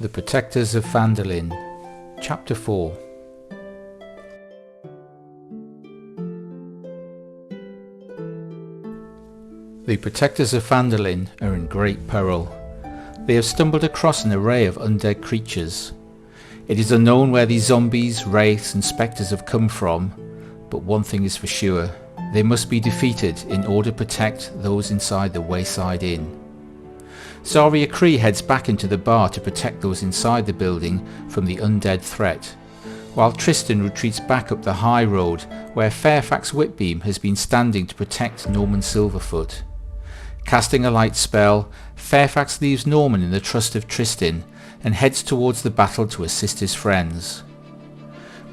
The Protectors of Phandalin, Chapter 4. The Protectors of Phandalin are in great peril. They have stumbled across an array of undead creatures. It is unknown where these zombies, wraiths and spectres have come from, but one thing is for sure, they must be defeated in order to protect those inside the Wayside Inn. Zarya Kree heads back into the bar to protect those inside the building from the undead threat, while Tristan retreats back up the high road where Fairfax Whitbeam has been standing to protect Norman Silverfoot. Casting a light spell, Fairfax leaves Norman in the trust of Tristan and heads towards the battle to assist his friends.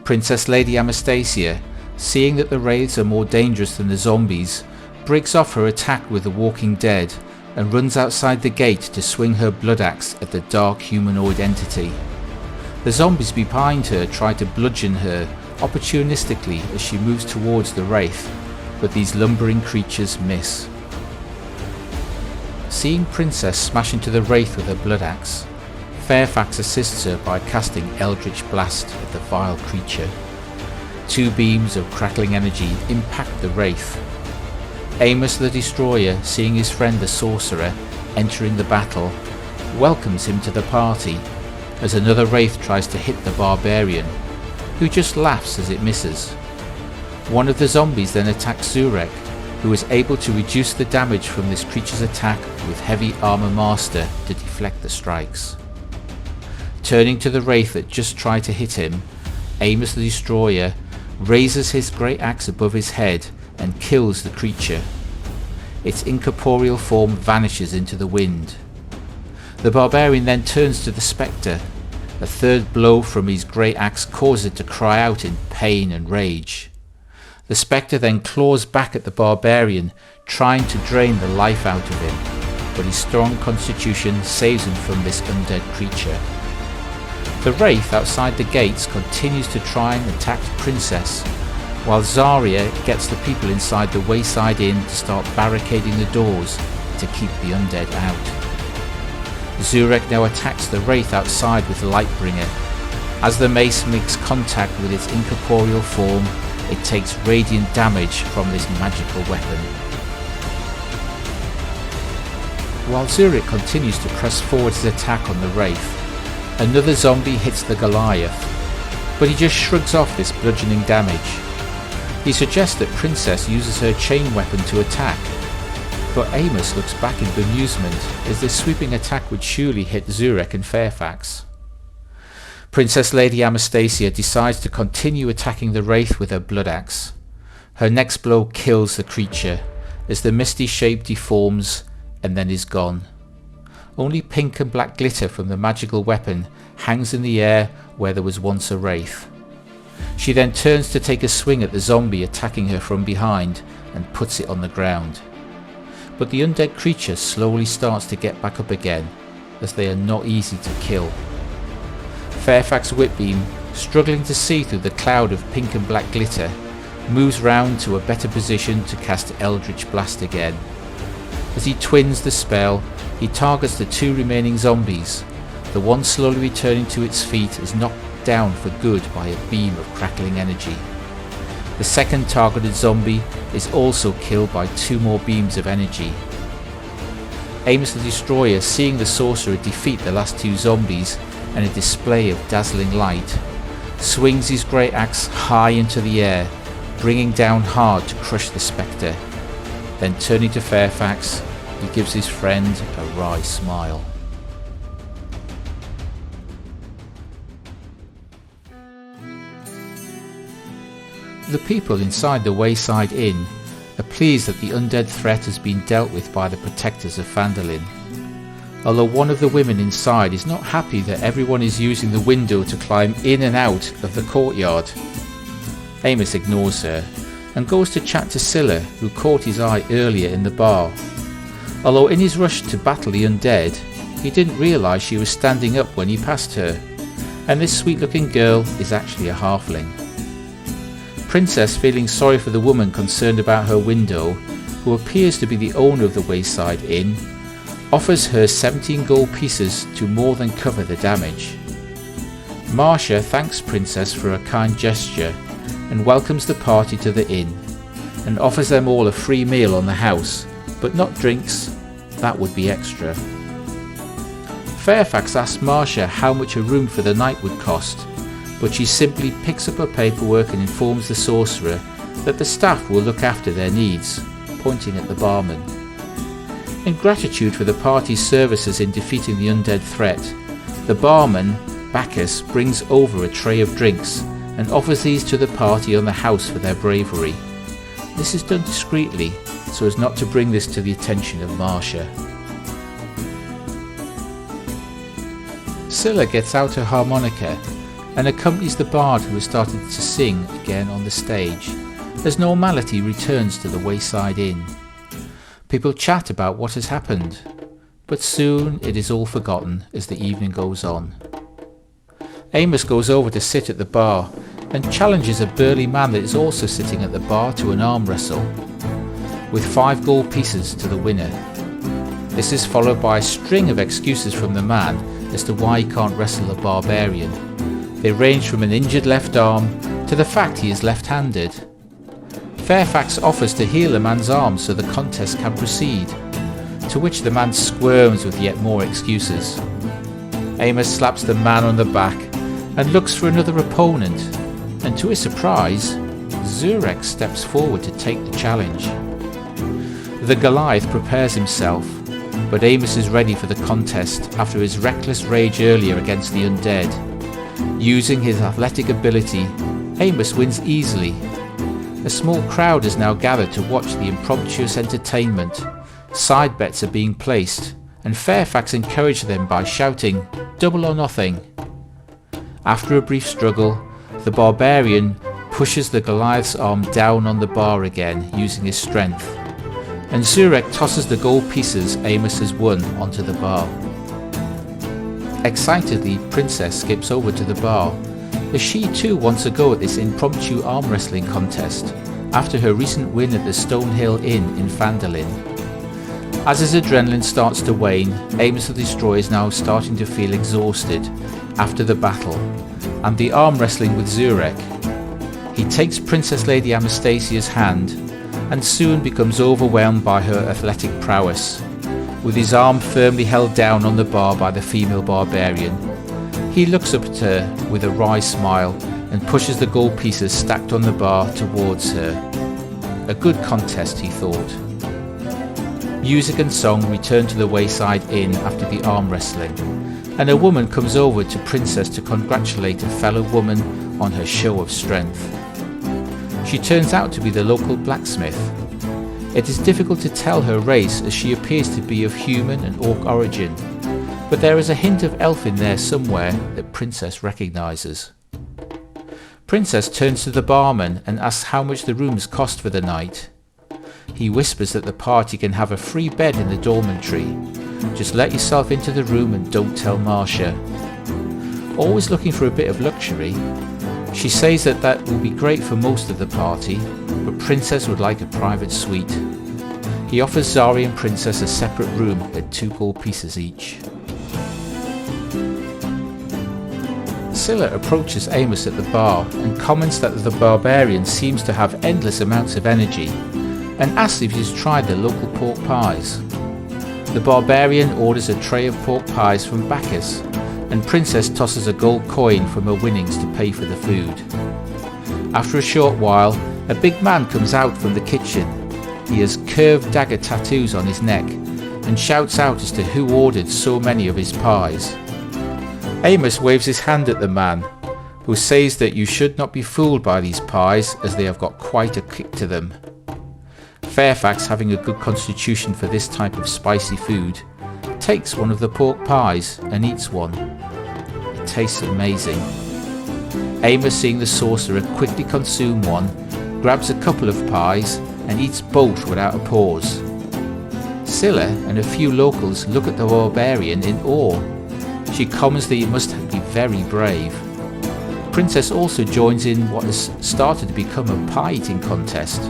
Princess Lady Amastasia, seeing that the wraiths are more dangerous than the zombies, breaks off her attack with the Walking Dead and runs outside the gate to swing her blood axe at the dark humanoid entity. The zombies behind her try to bludgeon her opportunistically as she moves towards the wraith, but these lumbering creatures miss. Seeing Princess smash into the wraith with her blood axe, Fairfax assists her by casting Eldritch Blast at the vile creature. Two beams of crackling energy impact the wraith. Amos the Destroyer, seeing his friend the Sorcerer entering the battle, welcomes him to the party as another wraith tries to hit the Barbarian, who just laughs as it misses. One of the zombies then attacks Zurek, who is able to reduce the damage from this creature's attack with Heavy Armor Master to deflect the strikes. Turning to the wraith that just tried to hit him, Amos the Destroyer raises his great axe above his head and kills the creature. Its incorporeal form vanishes into the wind. The Barbarian then turns to the Spectre. A third blow from his great axe causes it to cry out in pain and rage. The Spectre then claws back at the Barbarian, trying to drain the life out of him, but his strong constitution saves him from this undead creature. The wraith outside the gates continues to try and attack Princess, while Zarya gets the people inside the Wayside Inn to start barricading the doors to keep the undead out. Zurek now attacks the wraith outside with Lightbringer. As the mace makes contact with its incorporeal form, it takes radiant damage from this magical weapon. While Zurek continues to press forward his attack on the wraith, another zombie hits the Goliath, but he just shrugs off this bludgeoning damage. He suggests that Princess uses her chain weapon to attack, but Amos looks back in bemusement as this sweeping attack would surely hit Zurek and Fairfax. Princess Lady Amastasia decides to continue attacking the wraith with her blood axe. Her next blow kills the creature as the misty shape deforms and then is gone. Only pink and black glitter from the magical weapon hangs in the air where there was once a wraith. She then turns to take a swing at the zombie attacking her from behind and puts it on the ground. But the undead creature slowly starts to get back up again, as they are not easy to kill. Fairfax Whitbeam, struggling to see through the cloud of pink and black glitter, moves round to a better position to cast Eldritch Blast again. As he twins the spell, he targets the two remaining zombies. The one slowly returning to its feet is knocked down for good by a beam of crackling energy. The second targeted zombie is also killed by two more beams of energy. Amos the Destroyer, seeing the Sorcerer defeat the last two zombies and a display of dazzling light, swings his great axe high into the air, bringing down hard to crush the Spectre. Then turning to Fairfax, he gives his friend a wry smile. The people inside the Wayside Inn are pleased that the undead threat has been dealt with by the Protectors of Phandalin, although one of the women inside is not happy that everyone is using the window to climb in and out of the courtyard. Amos ignores her and goes to chat to Scylla, who caught his eye earlier in the bar. Although in his rush to battle the undead, he didn't realise she was standing up when he passed her, and this sweet looking girl is actually a halfling. Princess, feeling sorry for the woman concerned about her window, who appears to be the owner of the Wayside Inn, offers her 17 gold pieces to more than cover the damage. Marcia thanks Princess for a kind gesture and welcomes the party to the inn, and offers them all a free meal on the house, but not drinks, that would be extra. Fairfax asks Marcia how much a room for the night would cost, but she simply picks up her paperwork and informs the sorcerer that the staff will look after their needs, pointing at the barman. In gratitude for the party's services in defeating the undead threat, the barman, Bacchus, brings over a tray of drinks and offers these to the party on the house for their bravery. This is done discreetly, so as not to bring this to the attention of Marcia. Scylla gets out her harmonica and accompanies the bard who has started to sing again on the stage, as normality returns to the wayside inn. People chat about what has happened, but soon it is all forgotten as the evening goes on. Amos goes over to sit at the bar and challenges a burly man that is also sitting at the bar to an arm wrestle, with 5 gold pieces to the winner. This is followed by a string of excuses from the man as to why he can't wrestle a barbarian. They range from an injured left arm to the fact he is left-handed. Fairfax offers to heal the man's arm so the contest can proceed, to which the man squirms with yet more excuses. Amos slaps the man on the back and looks for another opponent, and to his surprise, Zurek steps forward to take the challenge. The Goliath prepares himself, but Amos is ready for the contest after his reckless rage earlier against the undead. Using his athletic ability, Amos wins easily. A small crowd is now gathered to watch the impromptu entertainment. Side bets are being placed, and Fairfax encourages them by shouting, "Double or nothing." After a brief struggle, the barbarian pushes the Goliath's arm down on the bar again using his strength, and Zurek tosses the gold pieces Amos has won onto the bar. Excitedly, Princess skips over to the bar, as she too wants a go at this impromptu arm wrestling contest after her recent win at the Stonehill Inn in Phandalin. As his adrenaline starts to wane, Amos the Destroyer is now starting to feel exhausted after the battle and the arm wrestling with Zurek. He takes Princess Lady Anastasia's hand and soon becomes overwhelmed by her athletic prowess. With his arm firmly held down on the bar by the female barbarian, he looks up at her with a wry smile and pushes the gold pieces stacked on the bar towards her. A good contest, he thought. Music and song return to the wayside inn after the arm wrestling, and a woman comes over to Princess to congratulate a fellow woman on her show of strength. She turns out to be the local blacksmith. It is difficult to tell her race as she appears to be of human and orc origin, but there is a hint of elf in there somewhere that Princess recognises. Princess turns to the barman and asks how much the rooms cost for the night. He whispers that the party can have a free bed in the dormitory. Just let yourself into the room and don't tell Marcia. Always looking for a bit of luxury, she says that will be great for most of the party, but Princess would like a private suite. He offers Zari and Princess a separate room at 2 gold pieces each. Scylla approaches Amos at the bar and comments that the barbarian seems to have endless amounts of energy, and asks if he's tried the local pork pies. The barbarian orders a tray of pork pies from Bacchus, and Princess tosses a gold coin from her winnings to pay for the food. After a short while, a big man comes out from the kitchen. He has curved dagger tattoos on his neck and shouts out as to who ordered so many of his pies. Amos waves his hand at the man, who says that you should not be fooled by these pies as they have got quite a kick to them. Fairfax, having a good constitution for this type of spicy food, takes one of the pork pies and eats one. It tastes amazing. Amos, seeing the sorcerer quickly consume one, grabs a couple of pies and eats both without a pause. Scylla and a few locals look at the barbarian in awe. She comments that he must be very brave. Princess also joins in what has started to become a pie eating contest,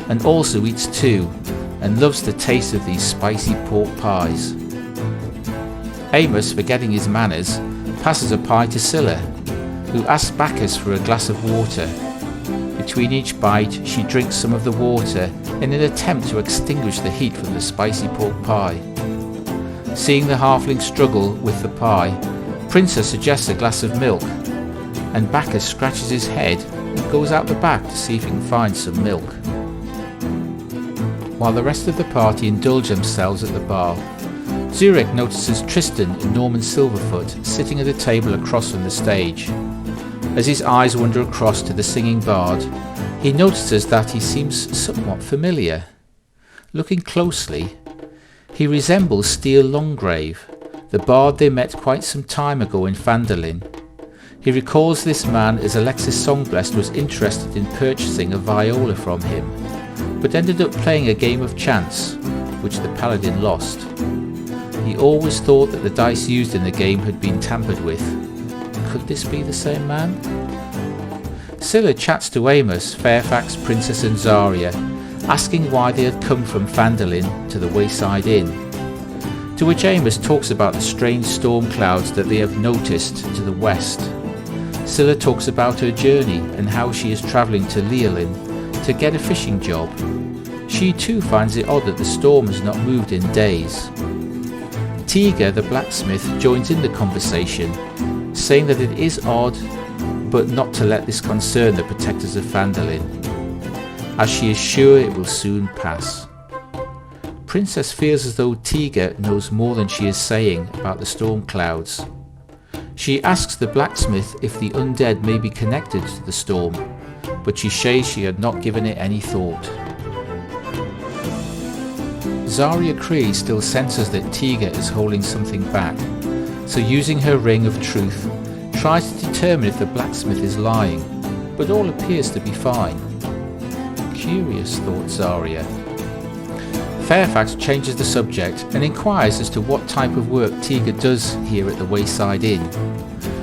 and also eats 2, and loves the taste of these spicy pork pies. Amos, forgetting his manners, passes a pie to Scylla, who asks Bacchus for a glass of water. Between each bite, she drinks some of the water in an attempt to extinguish the heat from the spicy pork pie. Seeing the halfling struggle with the pie, Princess suggests a glass of milk, and Bacchus scratches his head and goes out the back to see if he can find some milk. While the rest of the party indulge themselves at the bar, Zurek notices Tristan and Norman Silverfoot sitting at a table across from the stage. As his eyes wander across to the singing bard, he notices that he seems somewhat familiar. Looking closely, he resembles Steele Longgrave, the bard they met quite some time ago in Phandalin. He recalls this man as Alexis Songblessed was interested in purchasing a viola from him, but ended up playing a game of chance, which the paladin lost. He always thought that the dice used in the game had been tampered with. Could this be the same man? Scylla chats to Amos, Fairfax, Princess and Zarya, asking why they had come from Phandalin to the Wayside Inn, to which Amos talks about the strange storm clouds that they have noticed to the west. Scylla talks about her journey and how she is travelling to Leolin to get a fishing job. She too finds it odd that the storm has not moved in days. Tiga, the blacksmith, joins in the conversation, saying that it is odd, but not to let this concern the protectors of Phandalin, as she is sure it will soon pass. Princess feels as though Tiga knows more than she is saying about the storm clouds. She asks the blacksmith if the undead may be connected to the storm, but she says she had not given it any thought. Zarya Kree still senses that Tiga is holding something back, so using her ring of truth, tries to determine if the blacksmith is lying, but all appears to be fine. Curious, thought Zarya. Fairfax changes the subject and inquires as to what type of work Tiga does here at the Wayside Inn.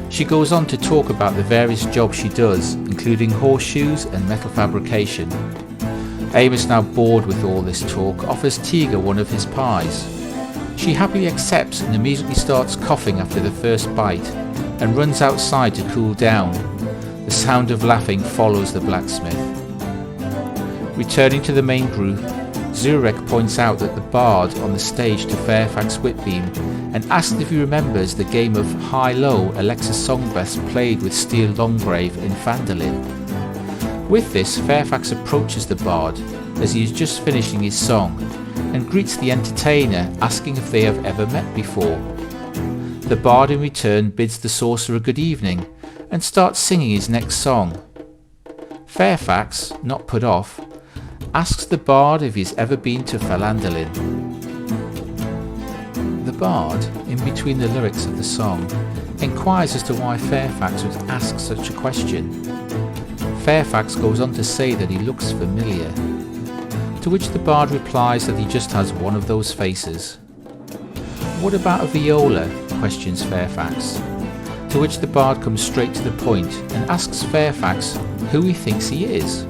She goes on to talk about the various jobs she does, including horseshoes and metal fabrication. Amos, now bored with all this talk, offers Tiga one of his pies. She happily accepts and immediately starts coughing after the first bite, and runs outside to cool down. The sound of laughing follows the blacksmith. Returning to the main group, Zurek points out that the bard on the stage to Fairfax Whitbeam and asks if he remembers the game of high-low Alexis Songblessed played with Steele Longgrave in Phandalin. With this, Fairfax approaches the bard as he is just finishing his song and greets the entertainer, asking if they have ever met before. The bard in return bids the sorcerer good evening and starts singing his next song. Fairfax, not put off, asks the bard if he's ever been to Phandalin. The bard, in between the lyrics of the song, inquires as to why Fairfax would ask such a question. Fairfax goes on to say that he looks familiar, to which the bard replies that he just has one of those faces. What about a viola? Questions Fairfax, to which the bard comes straight to the point and asks Fairfax who he thinks he is.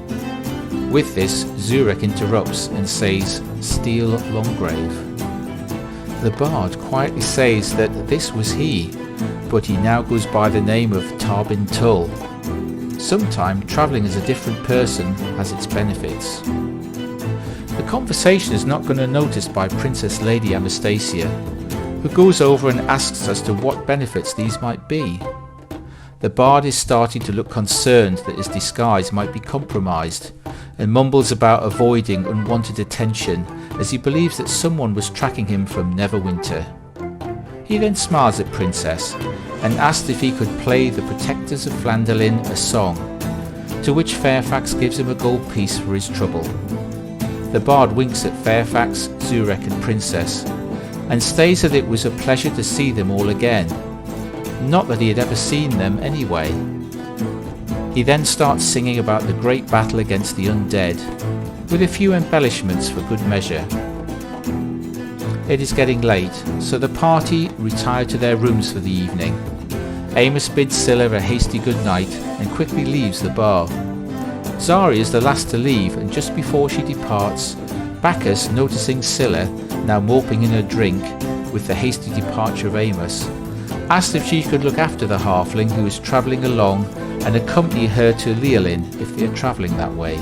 With this, Zurek interrupts and says Steele Longgrave. The bard quietly says that this was he, but he now goes by the name of Tarbin Tull. Sometimes travelling as a different person has its benefits. The conversation is not going unnoticed by Princess Lady Anastasia, who goes over and asks as to what benefits these might be. The bard is starting to look concerned that his disguise might be compromised, and mumbles about avoiding unwanted attention as he believes that someone was tracking him from Neverwinter. He then smiles at Princess and asks if he could play the Protectors of Phandalin a song, to which Fairfax gives him a gold piece for his trouble. The bard winks at Fairfax, Zurek and Princess, and states that it was a pleasure to see them all again, not that he had ever seen them anyway. He then starts singing about the great battle against the undead, with a few embellishments for good measure. It is getting late, so the party retire to their rooms for the evening. Amos bids Scylla a hasty good night and quickly leaves the bar. Zarya is the last to leave, and just before she departs, Bacchus, noticing Scylla now moping in her drink, with the hasty departure of Amos, asked if she could look after the halfling who was travelling along and accompany her to Llewellyn if they are travelling that way.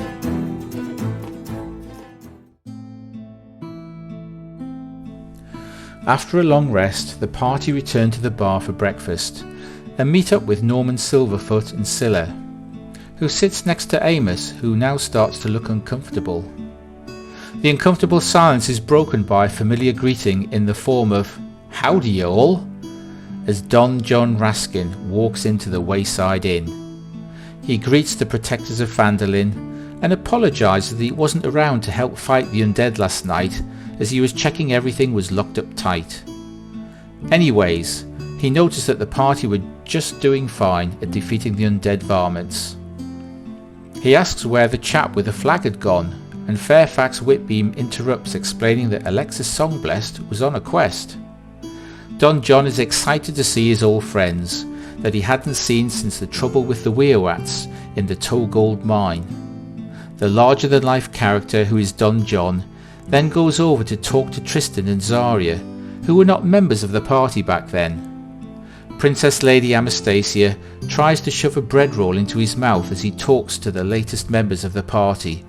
After a long rest, the party return to the bar for breakfast and meet up with Norman Silverfoot and Scylla, who sits next to Amos, who now starts to look uncomfortable. The uncomfortable silence is broken by a familiar greeting in the form of "Howdy, you all," as Don John Raskin walks into the Wayside Inn. He greets the protectors of Phandalin and apologises that he wasn't around to help fight the undead last night, as he was checking everything was locked up tight. Anyways, he noticed that the party were just doing fine at defeating the undead varmints. He asks where the chap with the flag had gone, and Fairfax Whitbeam interrupts, explaining that Alexis Songblessed was on a quest. Don John is excited to see his old friends that he hadn't seen since the trouble with the Weirwats in the Togold mine. The larger-than-life character, who is Don John, then goes over to talk to Tristan and Zarya, who were not members of the party back then. Princess Lady Anastasia tries to shove a bread roll into his mouth as he talks to the latest members of the party,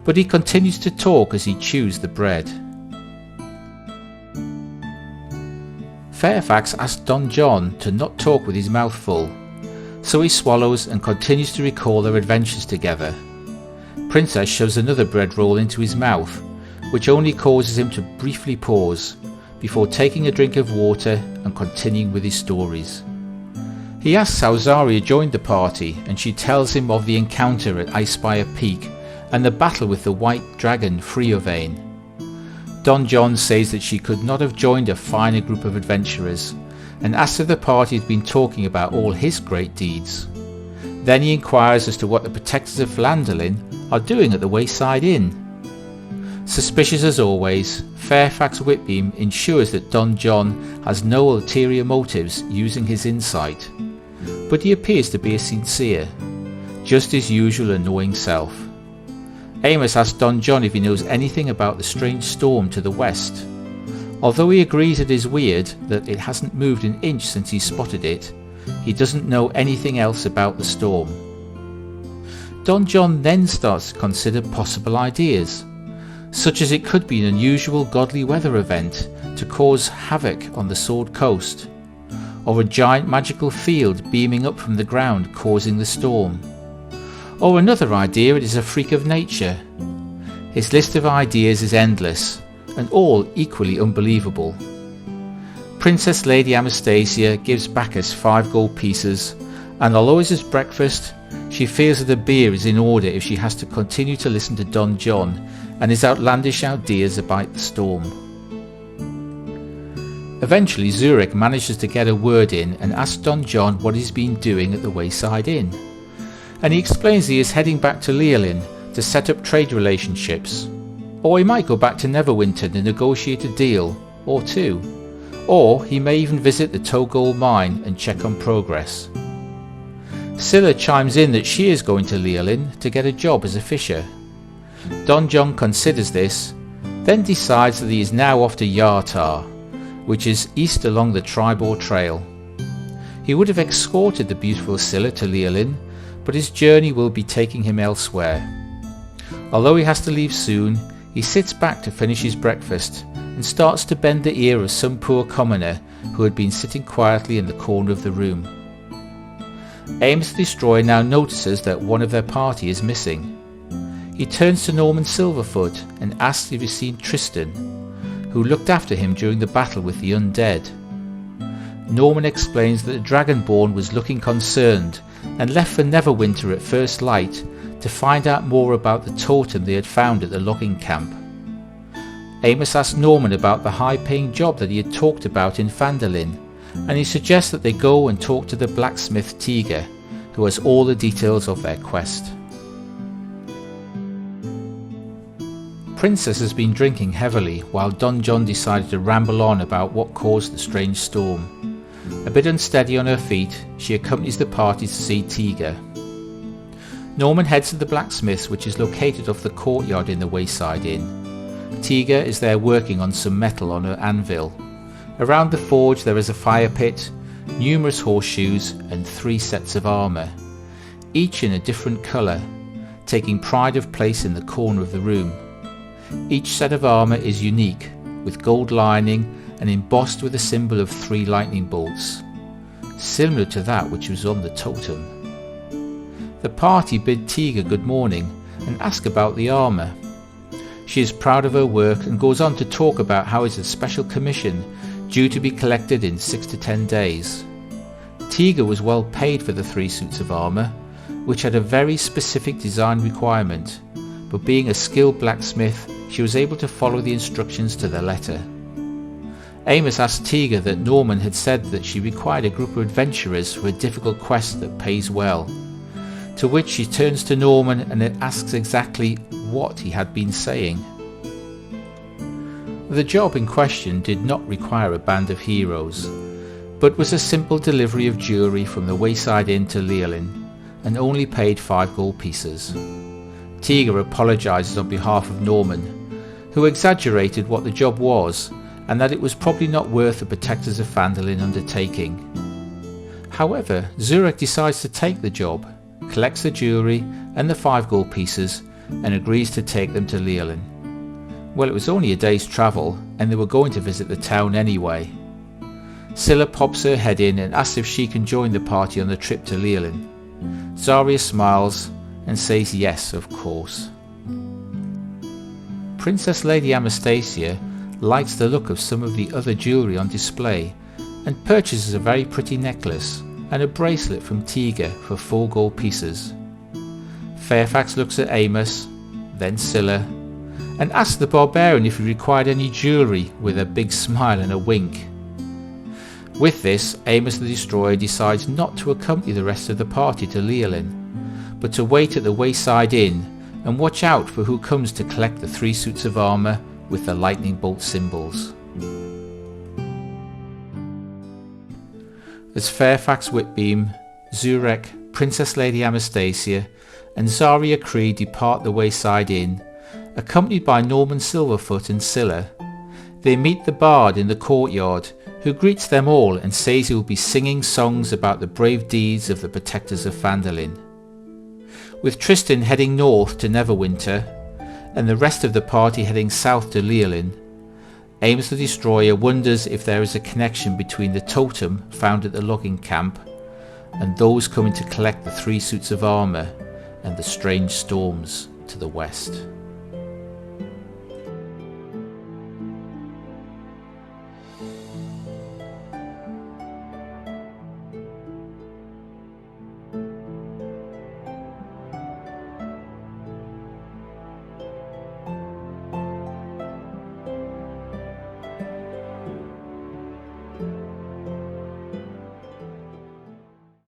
but he continues to talk as he chews the bread. Fairfax asks Don John to not talk with his mouth full, so he swallows and continues to recall their adventures together. Princess shoves another bread roll into his mouth, which only causes him to briefly pause, before taking a drink of water and continuing with his stories. He asks how Zarya joined the party, and she tells him of the encounter at Icespire Peak and the battle with the white dragon Freovane. Don John says that she could not have joined a finer group of adventurers, and asks if the party had been talking about all his great deeds. Then he inquires as to what the protectors of Phandalin are doing at the Wayside Inn. Suspicious as always, Fairfax Whitbeam ensures that Don John has no ulterior motives using his insight, but he appears to be sincere, just his usual annoying self. Amos asks Don John if he knows anything about the strange storm to the west. Although he agrees it is weird that it hasn't moved an inch since he spotted it, he doesn't know anything else about the storm. Don John then starts to consider possible ideas, such as it could be an unusual godly weather event to cause havoc on the Sword Coast, or a giant magical field beaming up from the ground causing the storm. Or another idea, it is a freak of nature. His list of ideas is endless, and all equally unbelievable. Princess Lady Anastasia gives Bacchus 5 gold pieces, and although it is breakfast, she feels that a beer is in order if she has to continue to listen to Don John and his outlandish ideas about the storm. Eventually Zurich manages to get a word in and asks Don John what he's been doing at the Wayside Inn, and he explains he is heading back to Llewellyn to set up trade relationships, or he might go back to Neverwinter to negotiate a deal or two, or he may even visit the Togold mine and check on progress. Scylla chimes in that she is going to Llewellyn to get a job as a fisher. Don John considers this, then decides that he is now off to Yartar, which is east along the Tribor Trail. He would have escorted the beautiful Scylla to Llewellyn, but his journey will be taking him elsewhere. Although he has to leave soon, he sits back to finish his breakfast and starts to bend the ear of some poor commoner who had been sitting quietly in the corner of the room. Amos the Destroyer now notices that one of their party is missing. He turns to Norman Silverfoot and asks if he's seen Tristan, who looked after him during the battle with the undead. Norman explains that the Dragonborn was looking concerned and left for Neverwinter at first light to find out more about the totem they had found at the logging camp. Amos asks Norman about the high-paying job that he had talked about in Phandalin, and he suggests that they go and talk to the blacksmith Tiga, who has all the details of their quest. Princess has been drinking heavily while Don John decided to ramble on about what caused the strange storm. A bit unsteady on her feet, she accompanies the party to see Tiga. Norman heads to the blacksmith's, which is located off the courtyard in the Wayside Inn. Tiga is there working on some metal on her anvil, Around the forge there is a fire pit, numerous horseshoes and 3 sets of armour, each in a different colour, taking pride of place in the corner of the room. Each set of armour is unique, with gold lining and embossed with a symbol of 3 lightning bolts, similar to that which was on the totem. The party bid Tiga good morning and ask about the armour. She is proud of her work and goes on to talk about how it's a special commission due to be collected in 6 to 10 days. Tiga was well paid for the 3 suits of armour, which had a very specific design requirement, but being a skilled blacksmith, she was able to follow the instructions to the letter. Amos asked Tiga that Norman had said that she required a group of adventurers for a difficult quest that pays well, to which she turns to Norman and asks exactly what he had been saying. The job in question did not require a band of heroes, but was a simple delivery of jewellery from the Wayside Inn to Leolin, and only paid 5 gold pieces. Tiga apologises on behalf of Norman, who exaggerated what the job was, and that it was probably not worth the Protectors of Phandalin undertaking. However, Zurek decides to take the job, collects the jewellery and the 5 gold pieces, and agrees to take them to Leolin. Well, it was only a day's travel, and they were going to visit the town anyway. Scylla pops her head in and asks if she can join the party on the trip to Leolin. Zarya smiles and says yes, of course. Princess Lady Amastasia likes the look of some of the other jewellery on display and purchases a very pretty necklace and a bracelet from Tiga for 4 gold pieces. Fairfax looks at Amos, then Scylla, and asks the barbarian if he required any jewellery with a big smile and a wink. With this, Amos the Destroyer decides not to accompany the rest of the party to Leolin, but to wait at the Wayside Inn and watch out for who comes to collect the 3 suits of armour with the lightning bolt symbols. As Fairfax Whitbeam, Zurek, Princess Lady Amastasia and Zarya Cree depart the Wayside Inn, accompanied by Norman Silverfoot and Scylla, they meet the bard in the courtyard, who greets them all and says he will be singing songs about the brave deeds of the Protectors of Phandalin. With Tristan heading north to Neverwinter, and the rest of the party heading south to Leolin, Amos the Destroyer wonders if there is a connection between the totem found at the logging camp and those coming to collect the 3 suits of armour and the strange storms to the west.